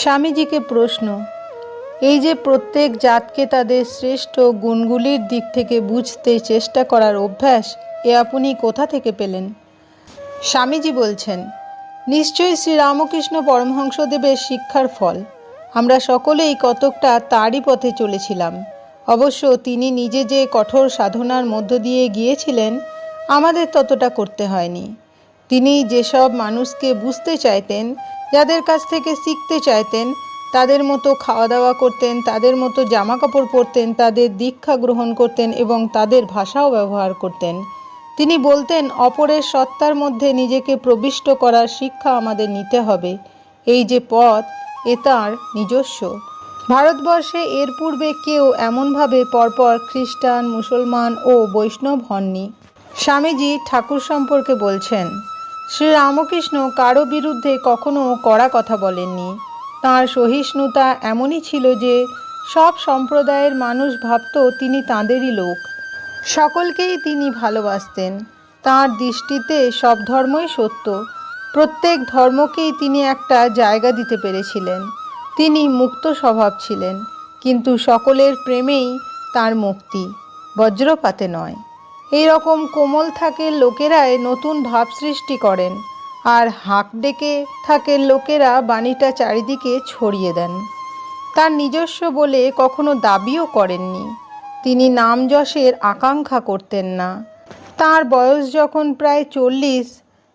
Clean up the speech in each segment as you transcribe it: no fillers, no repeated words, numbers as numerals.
স্বামীজিকে প্রশ্ন, এই যে প্রত্যেক জাতকে তাদের শ্রেষ্ঠ গুণগুলির দিক থেকে বুঝতে চেষ্টা করার অভ্যাস, এ আপনি কোথা থেকে পেলেন? স্বামীজি বলছেন, নিশ্চয়ই শ্রীরামকৃষ্ণ পরমহংসদেবের শিক্ষার ফল। আমরা সকলেই কতকটা তারই পথে চলেছিলাম। অবশ্য তিনি নিজে যে কঠোর সাধনার মধ্য দিয়ে গিয়েছিলেন, আমাদের ততটা করতে হয়নি। তিনি যেসব মানুষকে বুঝতে চাইতেন, যাদের কাছ থেকে শিখতে চাইতেন, তাদের মতো খাওয়া দাওয়া করতেন, তাদের মতো জামা কাপড় পরতেন, তাদের দীক্ষা গ্রহণ করতেন এবং তাদের ভাষাও ব্যবহার করতেন। তিনি বলতেন, অপরের সত্তার মধ্যে নিজেকে প্রবিষ্ট করার শিক্ষা আমাদের নিতে হবে। এই যে পথ, এ তাঁর নিজস্ব। ভারতবর্ষে এর পূর্বে কেউ এমনভাবে পরপর খ্রিস্টান, মুসলমান ও বৈষ্ণব হননি। স্বামীজি ঠাকুর সম্পর্কে বলছেন, শ্রীরামকৃষ্ণ কারো বিরুদ্ধে কখনো কড়া কথা বলেননি। তাঁর সহিষ্ণুতা এমনই ছিল যে সব সম্প্রদায়ের মানুষ ভাবত তিনি তাঁদেরই লোক। সকলকেই তিনি ভালোবাসতেন। তাঁর দৃষ্টিতে সব ধর্মই সত্য। প্রত্যেক ধর্মকেই তিনি একটা জায়গা দিতে পেরেছিলেন। তিনি মুক্ত স্বভাব ছিলেন, কিন্তু সকলের প্রেমেই তাঁর মুক্তি, বজ্রপাতে নয়। এই রকম কোমল থাকের লোকেরাই নতুন ভাব সৃষ্টি করেন, আর হাঁক ডেকে থাকের লোকেরা বাণীটা চারিদিকে ছড়িয়ে দেন। তার নিজস্ব বলে কখনো দাবিও করেননি। তিনি নাম যশের আকাঙ্ক্ষা করতেন না। তাঁর বয়স যখন প্রায় 40,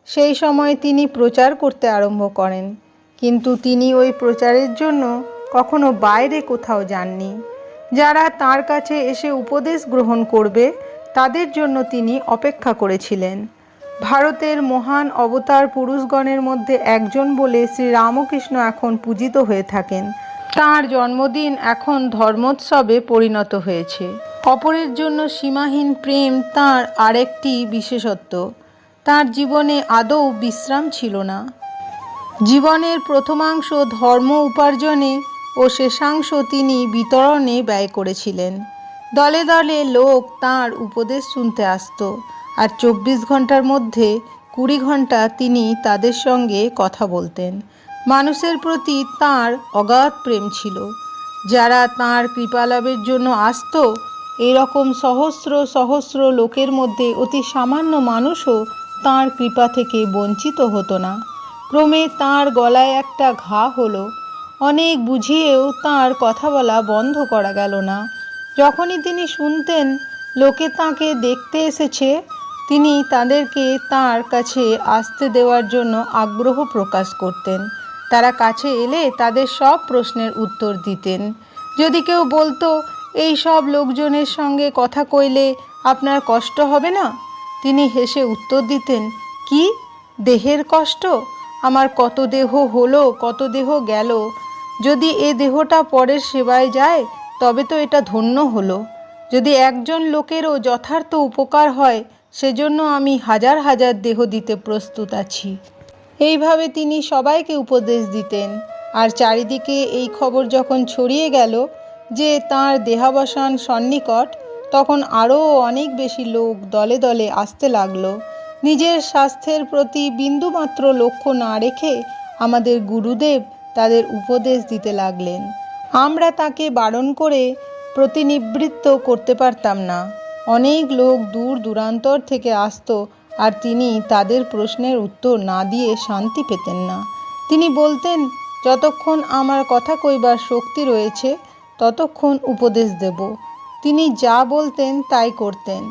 সেই সময় তিনি প্রচার করতে আরম্ভ করেন, কিন্তু তিনি ওই প্রচারের জন্য কখনো বাইরে কোথাও যাননি। যারা তাঁর কাছে এসে উপদেশ গ্রহণ করবে, তাদের জন্য তিনি অপেক্ষা করেছিলেন। ভারতের মহান অবতার পুরুষগণের মধ্যে একজন বলে শ্রীরামকৃষ্ণ এখন পূজিত হয়ে থাকেন। তাঁর জন্মদিন এখন ধর্মোৎসবে পরিণত হয়েছে। অপরের জন্য সীমাহীন প্রেম তাঁর আরেকটি বিশেষত্ব। তাঁর জীবনে আদৌ বিশ্রাম ছিল না। জীবনের প্রথমাংশ ধর্ম উপার্জনে ও শেষাংশ তিনি বিতরণে ব্যয় করেছিলেন। দলে দলে লোক তাঁর উপদেশ শুনতে আসত, আর 24 ঘন্টার মধ্যে 20 ঘন্টা তিনি তাদের সঙ্গে কথা বলতেন। মানুষের প্রতি তাঁর অগাধ প্রেম ছিল। যারা তাঁর কৃপালাভের জন্য আসত, এরকম সহস্র সহস্র লোকের মধ্যে অতি সামান্য মানুষও তাঁর কৃপা থেকে বঞ্চিত হতো না। ক্রমে তাঁর গলায় একটা ঘা হলো। অনেক বুঝিয়েও তাঁর কথা বলা বন্ধ করা গেল না। যখনই তিনি শুনতেন লোকে তাঁকে দেখতে এসেছে, তিনি তাদেরকে তাঁর কাছে আসতে দেওয়ার জন্য আগ্রহ প্রকাশ করতেন। তারা কাছে এলে তাদের সব প্রশ্নের উত্তর দিতেন। যদি কেউ বলতো, এই সব লোকজনের সঙ্গে কথা কইলে আপনার কষ্ট হবে না, তিনি হেসে উত্তর দিতেন, কি দেহের কষ্ট? আমার কত দেহ হলো, কত দেহ গেল। যদি এ দেহটা পরের সেবায় যায়, তবে তো এটা ধন্য হলো। যদি একজন লোকেরও যথার্থ উপকার হয়, সেজন্য আমি হাজার হাজার দেহ দিতে প্রস্তুত আছি। এইভাবে তিনি সবাইকে উপদেশ দিতেন। আর চারিদিকে এই খবর যখন ছড়িয়ে গেল যে তাঁর দেহাবসান সন্নিকট, তখন আরও অনেক বেশি লোক দলে দলে আসতে লাগলো। নিজের স্বাস্থ্যের প্রতি বিন্দুমাত্র লক্ষ্য না রেখে আমাদের গুরুদেব তাদের উপদেশ দিতে লাগলেন। আমরা তাকে বারণ করে প্রতিনিবৃত্ত করতে পারতাম না। অনেক লোক দূর দূরান্তর থেকে আসতো, আর তিনি তাদের প্রশ্নের উত্তর না দিয়ে শান্তি পেতেন না। তিনি বলতেন, যতক্ষণ আমার কথা কইবার শক্তি রয়েছে, ততক্ষণ উপদেশ দেব। তিনি যা বলতেন তাই করতেন।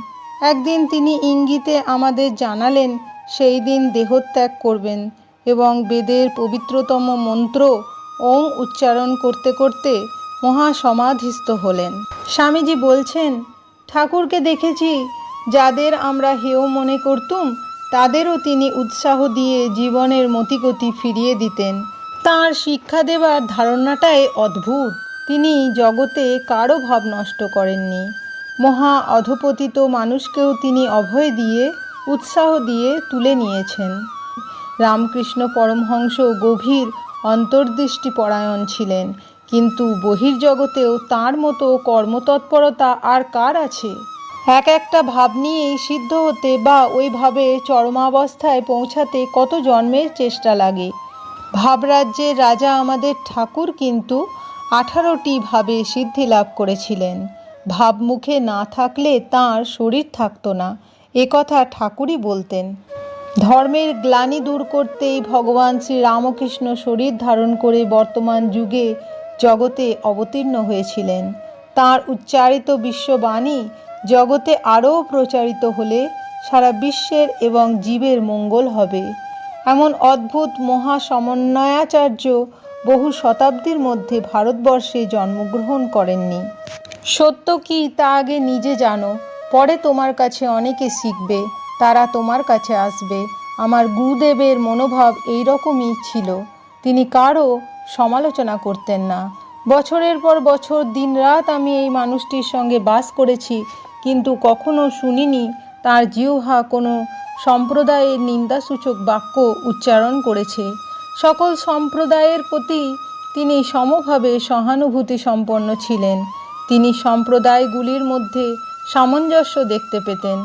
একদিন তিনি ইঙ্গিতে আমাদের জানালেন সেই দিন দেহত্যাগ করবেন, এবং বেদের পবিত্রতম মন্ত্র ওং উচ্চারণ করতে করতে মহাসমাধিস্থ হলেন। স্বামীজি বলছেন, ঠাকুরকে দেখেছি, যাদের আমরা হেয় মনে করতুম, তাদেরও তিনি উৎসাহ দিয়ে জীবনের মতিগতি ফিরিয়ে দিতেন। তাঁর শিক্ষা দেবার ধারণাটাই অদ্ভুত। তিনি জগতে কারো ভাব নষ্ট করেননি। মহা অধপতিত মানুষকেও তিনি অভয় দিয়ে, উৎসাহ দিয়ে তুলে নিয়েছেন। রামকৃষ্ণ পরমহংস গভীর অন্তর্দৃষ্টি পরায়ণ ছিলেন, কিন্তু বহির্জগতেও তাঁর মতো কর্মতৎপরতা আর কার আছে? এক একটা ভাব নিয়েই সিদ্ধ হতে বা ওই ভাবে চরমাবস্থায় পৌঁছাতে কত জন্মের চেষ্টা লাগে। ভাবরাজ্যের রাজা আমাদের ঠাকুর কিন্তু 18টি ভাবে সিদ্ধি লাভ করেছিলেন। ভাবমুখে না থাকলে তাঁর শরীর থাকতো না, এ কথা ঠাকুরই বলতেন। ধর্মের গ্লানি দূর করতেই ভগবান শ্রী রামকৃষ্ণ শরীর ধারণ করে বর্তমান যুগে জগতে অবতীর্ণ হয়েছিলেন। তাঁর উচ্চারিত বিশ্ববাণী জগতে আরও প্রচারিত হলে সারা বিশ্বের এবং জীবের মঙ্গল হবে। এমন অদ্ভুত মহা সমন্বয়াচার্য বহু শতাব্দীর মধ্যে ভারতবর্ষে জন্মগ্রহণ করেননি। সত্য কি তা আগে নিজে জানো, পরে তোমার কাছে অনেকে শিখবে, তারা তোমার কাছে আসবে। আমার গুরুদেবের মনোভাব এই রকমই ছিল। তিনি কারও সমালোচনা করতেন না। বছরের পর বছর দিনরাত আমি এই মানুষটির সঙ্গে বাস করেছি, কিন্তু কখনো শুনিনি তার জিহ্বা কোনো সম্প্রদায়ের নিন্দাসূচক বাক্য উচ্চারণ করেছে। সকল সম্প্রদায়ের প্রতি তিনি সমভাবে সহানুভূতি সম্পন্ন ছিলেন। তিনি সম্প্রদায়গুলির মধ্যে সামঞ্জস্য দেখতে পেতেন।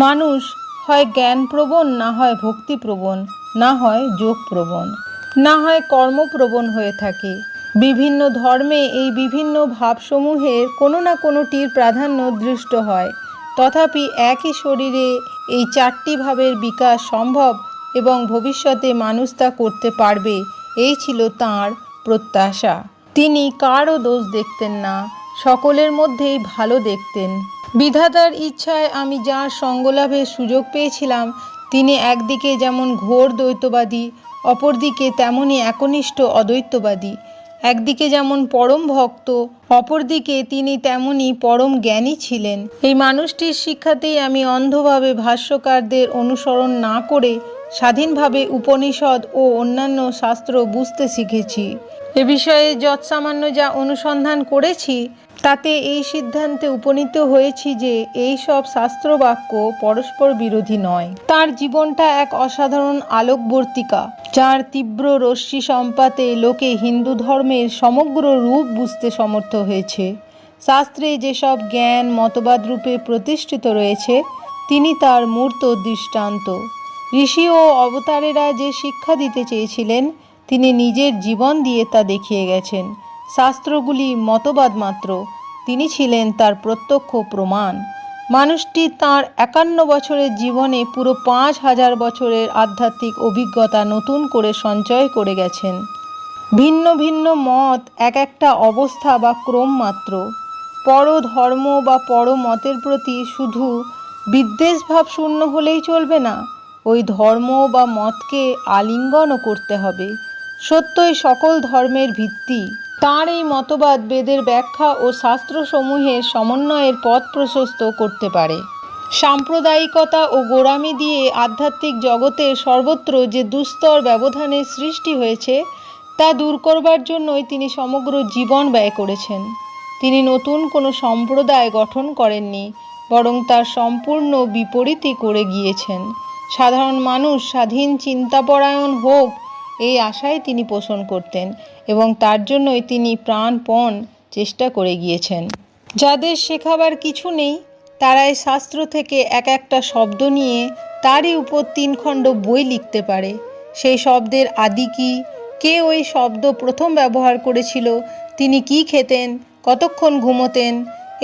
মানুষ হয় জ্ঞানপ্রবণ, না হয় ভক্তিপ্রবণ, না হয় যোগপ্রবণ, না হয় কর্মপ্রবণ হয়ে থাকে। বিভিন্ন ধর্মে এই বিভিন্ন ভাবসমূহের কোনো না কোনোটির প্রাধান্য দৃষ্ট হয়। তথাপি একই শরীরে এই 4টি ভাবের বিকাশ সম্ভব এবং ভবিষ্যতে মানুষ তা করতে পারবে, এই ছিল তাঁর প্রত্যাশা। তিনি কারও দোষ দেখতেন না, সকলের মধ্যেই ভালো দেখতেন। বিধাতার ইচ্ছায় আমি যার সঙ্গলাভের সুযোগ পেয়েছিলাম, তিনি একদিকে যেমন ঘোর দ্বৈতবাদী, অপরদিকে তেমনই একনিষ্ঠ অদ্বৈতবাদী। একদিকে যেমন পরম ভক্ত, অপরদিকে তিনি তেমনই পরম জ্ঞানী ছিলেন। এই মানুষটির শিক্ষাতেই আমি অন্ধভাবে ভাষ্যকারদের অনুসরণ না করে স্বাধীনভাবে উপনিষদ ও অন্যান্য শাস্ত্র বুঝতে শিখেছি। এ বিষয়ে যৎসামান্য যা অনুসন্ধান করেছি তাতে এই সিদ্ধান্তে উপনীত হয়েছি যে এই সব শাস্ত্রবাক্য পরস্পর বিরোধী নয়। তার জীবনটা এক অসাধারণ আলোকবর্তিকা, যার তীব্র রশ্মি সম্পাতে লোকে হিন্দু ধর্মের সমগ্র রূপ বুঝতে সমর্থ হয়েছে। শাস্ত্রে যেসব জ্ঞান মতবাদ রূপে প্রতিষ্ঠিত রয়েছে, তিনি তার মূর্ত দৃষ্টান্ত। ঋষি ও অবতারেরা যে শিক্ষা দিতে চেয়েছিলেন, তিনি নিজের জীবন দিয়ে তা দেখিয়ে গেছেন। শাস্ত্রগুলি মতবাদ মাত্র, তিনি ছিলেন তার প্রত্যক্ষ প্রমাণ। মানুষটি তাঁর 51 বছরের জীবনে পুরো 5000 বছরের আধ্যাত্মিক অভিজ্ঞতা নতুন করে সঞ্চয় করে গেছেন। ভিন্ন ভিন্ন মত এক একটা অবস্থা বা ক্রম মাত্র। পরধর্ম বা পরমতের প্রতি শুধু বিদ্বেষভাব শূন্য হলেই চলবে না, ওই ধর্ম বা মতকে আলিঙ্গনও করতে হবে। সত্যই সকল ধর্মের ভিত্তি। তাঁর এই মতবাদ বেদের ব্যাখ্যা ও শাস্ত্রসমূহের সমন্বয়ের পথ প্রশস্ত করতে পারে। সাম্প্রদায়িকতা ও গোঁড়ামি দিয়ে আধ্যাত্মিক জগতের সর্বত্র যে দুস্তর ব্যবধানের সৃষ্টি হয়েছে, তা দূর করবার জন্যই তিনি সমগ্র জীবন ব্যয় করেছেন। তিনি নতুন কোনো সম্প্রদায় গঠন করেননি, বরং তার সম্পূর্ণ বিপরীতই করে গিয়েছেন। সাধারণ মানুষ স্বাধীন চিন্তাপরায়ণ হোক, এই আশায় তিনি পোষণ করতেন এবং তার জন্যই তিনি প্রাণপণ চেষ্টা করে গিয়েছেন। যাদের শেখাবার কিছু নেই, তারাই শাস্ত্র থেকে এক একটা শব্দ নিয়ে তারই উপর 3 খণ্ড বই লিখতে পারে। সেই শব্দের আদি কী, কে ওই শব্দ প্রথম ব্যবহার করেছিল, তিনি কি খেতেন, কতক্ষণ ঘুমোতেন,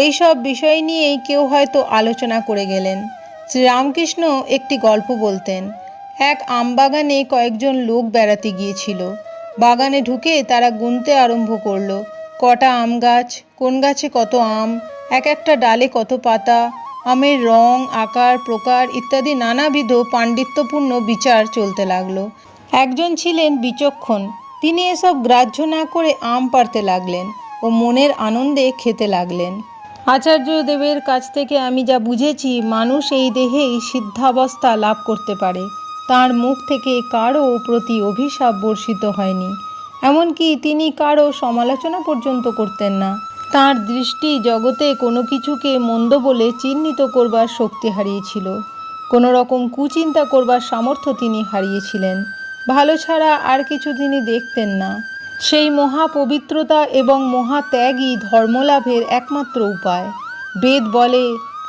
এইসব বিষয় নিয়েই কেউ হয়তো আলোচনা করে গেলেন। শ্রীরামকৃষ্ণ একটি গল্প বলতেন। এক আমবাগানে কয়েকজন লোক বেড়াতে গিয়েছিল। বাগানে ঢুকে তারা গুনতে আরম্ভ করলো, কটা আম গাছ, কোন গাছে কত আম, এক একটা ডালে কত পাতা, আমের রং, আকার, প্রকার ইত্যাদি নানাবিধ পাণ্ডিত্যপূর্ণ বিচার চলতে লাগলো। একজন ছিলেন বিচক্ষণ, তিনি এসব গ্রাহ্য না করে আম পাড়তে লাগলেন ও মনের আনন্দে খেতে লাগলেন। আচার্যদেবের কাছ থেকে আমি যা বুঝেছি, মানুষ এই দেহেই সিদ্ধাবস্থা লাভ করতে পারে। তাঁর মুখ থেকে কারও প্রতি অভিশাপ বর্ষিত হয়নি, এমনকি তিনি কারও সমালোচনা পর্যন্ত করতেন না। তাঁর দৃষ্টি জগতে কোনো কিছুকে মন্দ বলে চিহ্নিত করবার শক্তি হারিয়েছিল। কোনো রকম কুচিন্তা করবার সামর্থ্য তিনি হারিয়েছিলেন। ভালো ছাড়া আর কিছু তিনি দেখতেন না। সেই মহাপবিত্রতা এবং মহাত্যাগই ধর্মলাভের একমাত্র উপায়। বেদ বলে,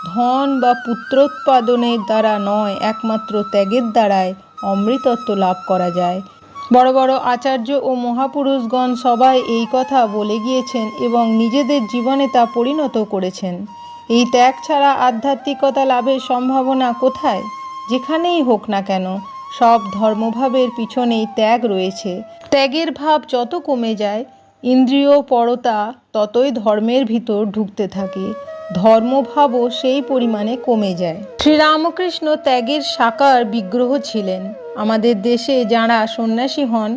ধন বা পুত্রোৎপাদনের দ্বারা নয়, একমাত্র ত্যাগের দ্বারাই অমৃতত্ব লাভ করা যায়। বড় বড় আচার্য ও মহাপুরুষগণ সবাই এই কথা বলে গিয়েছেন এবং নিজেদের জীবনে তা পরিণত করেছেন। এই ত্যাগ ছাড়া আধ্যাত্মিকতা লাভের সম্ভাবনা কোথায়? যেখানেই হোক না কেন, সব ধর্মভাবের পিছনেই ত্যাগ রয়েছে। ত্যাগের ভাব যত কমে যায়, ইন্দ্রিয় পরতা ততই ধর্মের ভিতর ঢুকতে থাকে, ধর্মভাবও সেই পরিমাণে কমে যায়। শ্রীরামকৃষ্ণ ত্যাগের সাকার বিগ্রহ ছিলেন। আমাদের দেশে যাঁরা সন্ন্যাসী হন,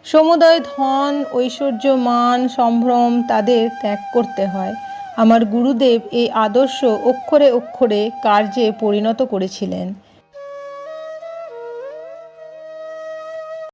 সমুদয় ধন, ঐশ্বর্য, মান, সম্ভ্রম তাদের ত্যাগ করতে হয়। আমার গুরুদেব এই আদর্শ অক্ষরে অক্ষরে কার্যে পরিণত করেছিলেন।